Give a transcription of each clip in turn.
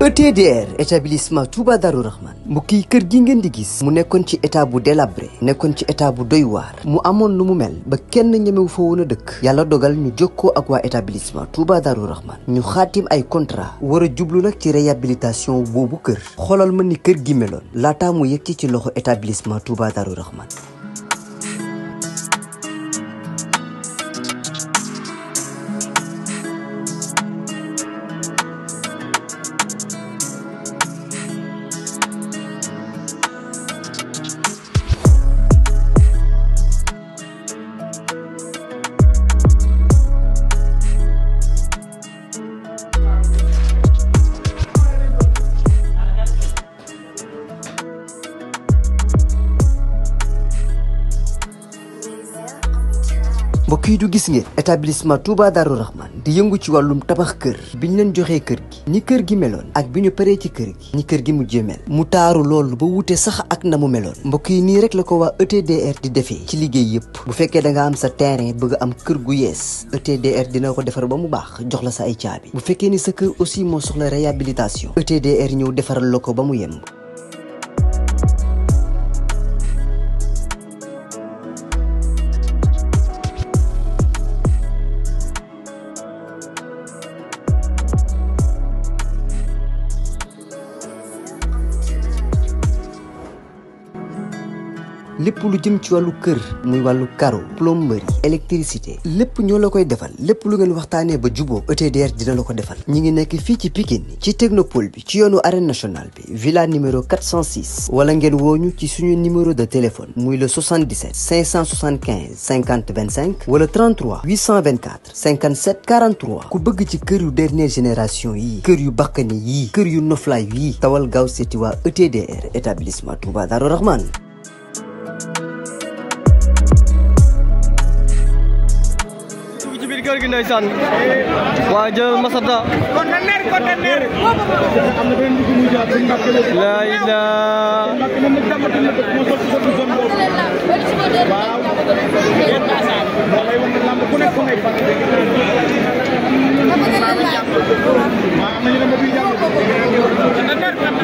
ETDR établissement Touba Darou Rahman mbokk yi kër gi ngeen di gis mu nekkoon ci état bu délabré nekkoon ci état bu doy waar mu amoon lu mu mel ba kenn ñemewu fa woon a dëkk yàlla dogal ñu jokkoo ak waa établissement Touba Darou Rahman ñu xaatim ay contrat war a jublu nag ci réhabilitation boobu kër xoolal ma ni kër gi meloon laataa mu yegg ci loxo établissement Touba Darou Rahman. mbokk yi du gis ngeen établissement Touba Darou Rahman di yëngu ci wàllum tabax kër biñ leen joxee kër gi ni kër gi meloon ak bi ñu paree ci kër gi ni kër gi mujjee mel mu taaru loolu ba wute sax ak na mu meloon mbokk yi nii rek la ko waa ETDR di defee ci liggéey yëpp bu fekkee da nga am sa terrain bëgg am kër gu yees ETDR dina ko defar ba mu baax jox la sa ay caabi bu fekkee ni sa kër aussi moo soxla réhabilitation ETDR ñëw defaral la ko ba mu yemb. lépp lu jëm ci wàllu kër muy wàllu carreau plomberie électricité lépp ñoo la koy defal lépp lu ngeen waxtaanee ba juboo ETDR dina la ko defal ñi ngi nekk fii ci Pikine ci technopole bi ci yoonu arène nationale bi villa numéro 406 wala ngeen wooñu ci suñu numéro de téléphone muy le 77 575 50 25 wala 33 824 57 43 ku bëgg ci kër yu dernière génération yi kër yu bakkani yi kër yu noflaay yi tawal gaaw seeti waa ETDR établissement Touba Darou Rahman. kër gi ndeysaan waa jël masata conteneur la ila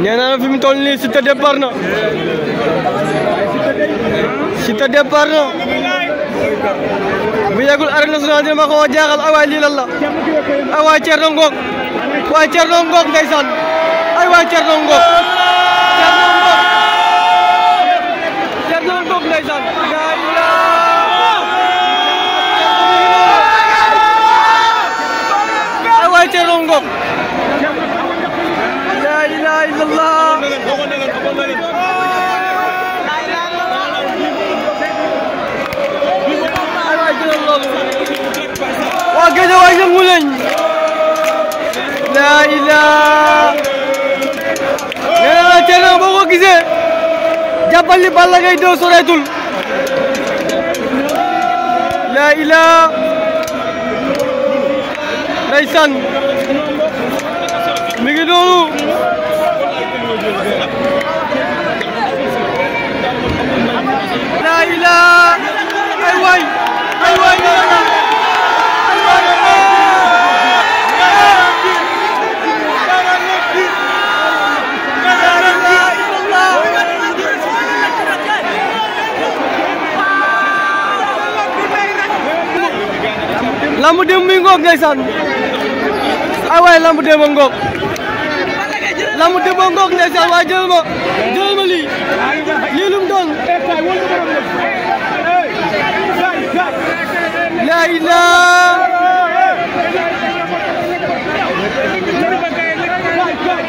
nee naa fi mu toll nii Siteu départ na Siteu départ na bu yegul arène nationale dina ma xaw a jaaxal ay waay lii lan la ay waay Thierno Ngok waay Thierno Ngok ndeysaan ay waay Thierno Ngok Thierno Ngok ndeysaan ay waay Thierno Ngok la ilaha illallah waa géej waay yëngu lañ la ilaha nee na la Thierno boo ko gisee jàppal ni Balla Gaye 2 soreetul la ilaha ndeysaan mi ngi noonu la ilaha ay waay lambu dem mi ngoog ndeysaan ay waay lambu dem ngoog ndeysaan waay jël ma lii lum doon la ilaha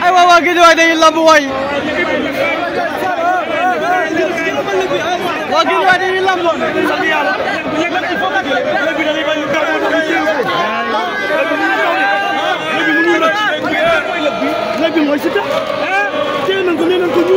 ay waay waa géej waay dañuy lambu waay waa géej waay dañuy lambu léegi mooy Siteu téye nañ ko nee nañ ko ñu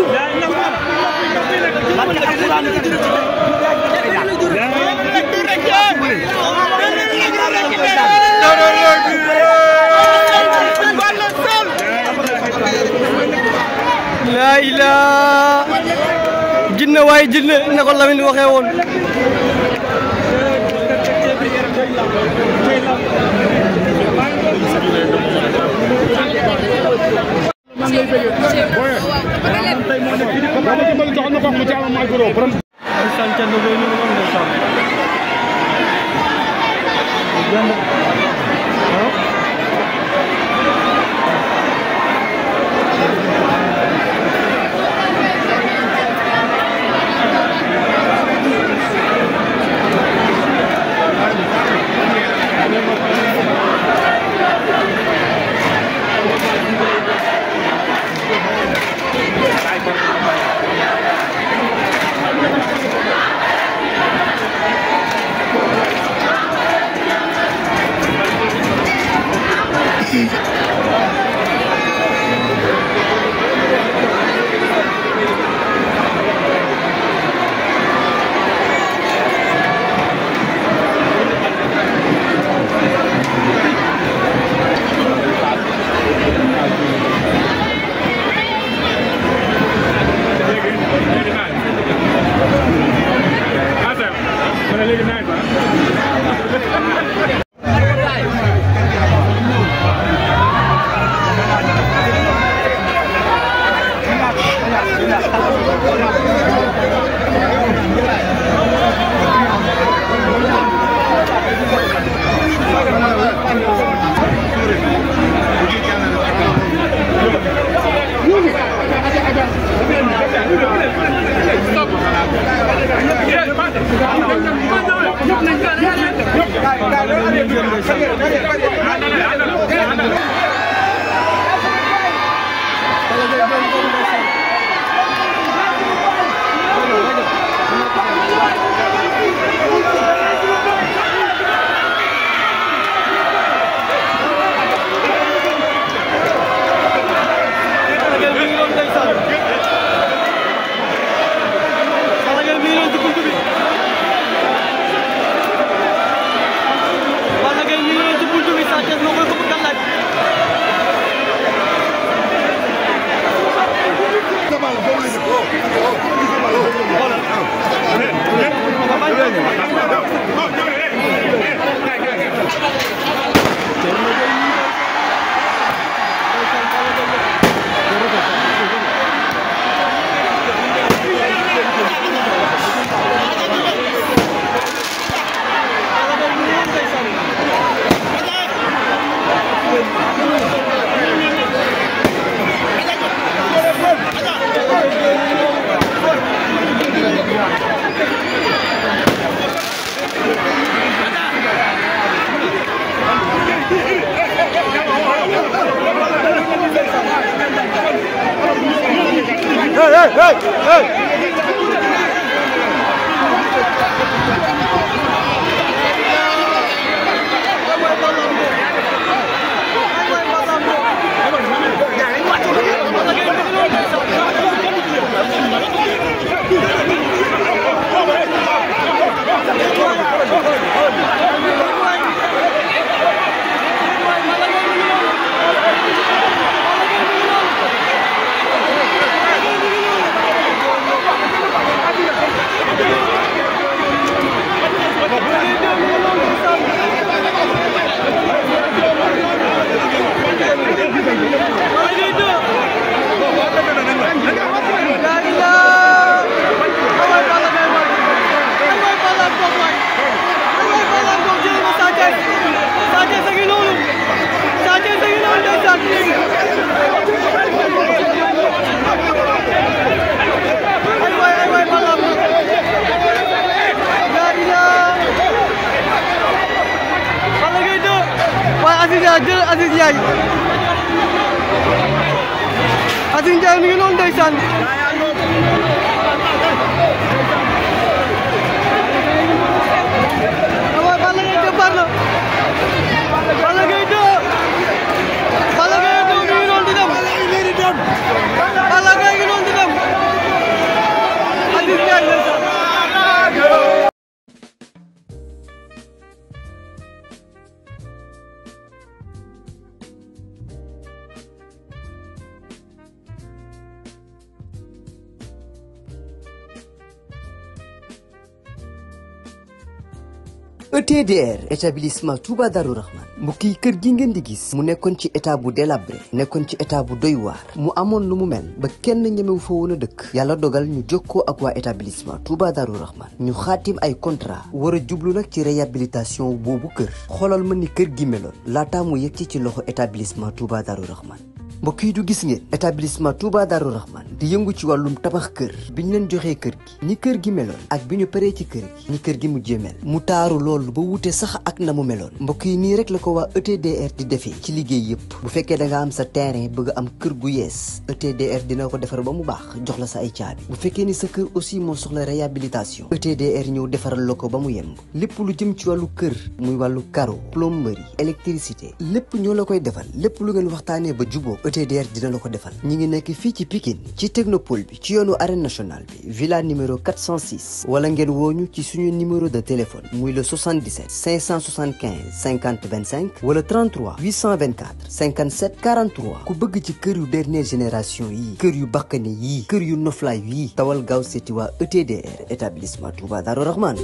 la ilaha jinne waay jinne ne ko Lamine waxee woon Aziz Ndiaye mi ngi noonu ndeysaan waaw Balla Gaye départ na Balla Gaye 2 mi ngi noonu di dem Balla Gaye ngi noonu di dem Aziz Ndiaye ndeysaan ETDR établissement Touba Darou Rahman mbokk yi kër gi ngeen di gis mu nekkoon ci état bu délabré nekkoon ci état bu doy waar mu amoon lu mu mel ba kenn ñemewu fa woon a dëkk yàlla dogal ñu jokkoo ak waa établissement Touba Darou Rahman ñu xaatim ay contrat war a jublu nag ci réhabilitation boobu kër xoolal ma ni kër gi meloon laataa mu yegg ci loxo établissement Touba Darou Rahman mbokk yi du gis ngeen établissement Touba Darou Rahman di yëngu ci wàllum tabax kër bi ñu leen joxee kër gi ni kër gi meloon ak bi ñu paree ci kër gi ni kër gi mujjee mel mu taaru loolu ba wute sax ak na mu meloon mbokk yi nii rek la ko waa ETDR di defee ci liggéey yëpp bu fekkee da nga am sa terrain bëgg am kër gu yees ETDR dina ko defar ba mu baax jox la sa ay caabi bu fekkee ni sa kër aussi moo soxla réhabilitation ETDR ñëw defaral la ko ba mu yemb lépp lu jëm ci wàllu kër muy wàllu carreau plomberie électricité lépp ñoo la koy defal lépp lu ngeen waxtaanee ba juboo ETDR dina la ko defal ñi ngi nekk fii ci Pikine ci technopole bi ci yoonu arène nationale bi villa numéro 406 wala ngeen wooñu ci suñu numéro de téléphone muy le 77 575 50 25 wala 33 824 57 43 ku bëgg ci kër yu dernière génération yi kër yu bakkane yi kër yu noflaay yi tawal gaaw seeti waa ETDR établissement Touba Darou Rahman